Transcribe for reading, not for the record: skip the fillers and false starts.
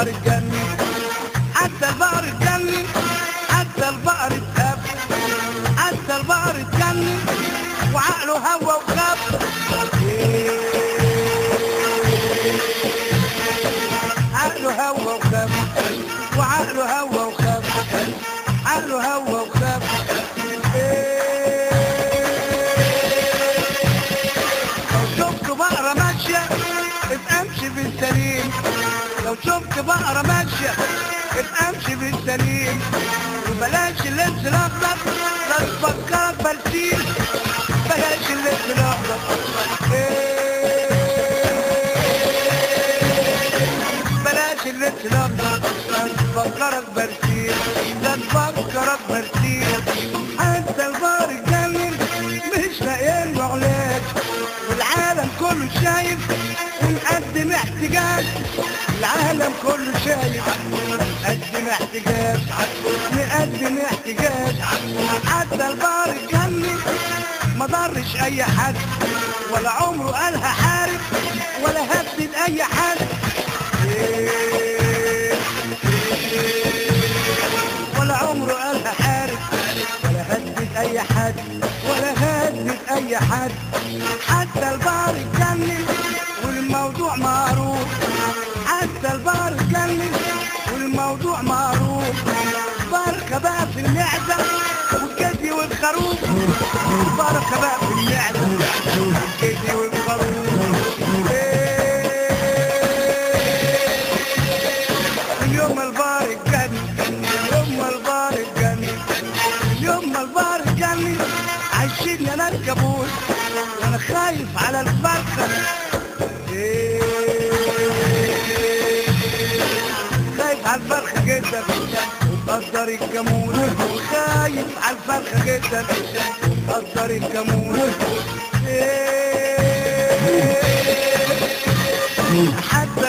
البقر اتجنن، حتى البقر اتجنن، حتى البقر اتهب، حتى البقر اتجنن وعقله هوى وخاف. عقله هوى وخاف، وعقله هوى وخاف، عقله هوى وخاف. لو شفت بقرة ماشية ابقى امشي بالسليم، لو شفت بقرة ماشية ابقى امشي بالسليم، وبلاش اللبس الاخضر لا تفكرك برسيم، بلاش اللبس الاخضر. بلاش اللبس الاخضر لا تفكرك برسيم، لا تفكرك برسيم. حتى البقر اتجنن مش لاقيين له علاج، والعالم كله شايف ونقدم احتجاج، العالم كله شايف نقدم احتجاج، نقدم احتجاج. حتى البقر اتجنن ما ضرش اي حد، ولا عمره قالها حارب ولا هدد اي حد، ولا عمره قالها حارب ولا هدد اي حد، ولا هدد اي حد. حتى البقر اتجنن والموضوع معروف، حتى البقر اتجنن والموضوع معروف. بركة بقى في المعدة والجدي والخروف، بركة بقى في المعدة والجدي والخروف. اليوم البقر اتجنن، اليوم البقر اتجنن، اليوم البقر اتجنن. عايشين يا ناس كابوس وانا خايف على الفرخة، خايف على الفرخة جدا ومقدر الجاموس، خايف على الفرخة جدا ومقدر الجاموس. حتى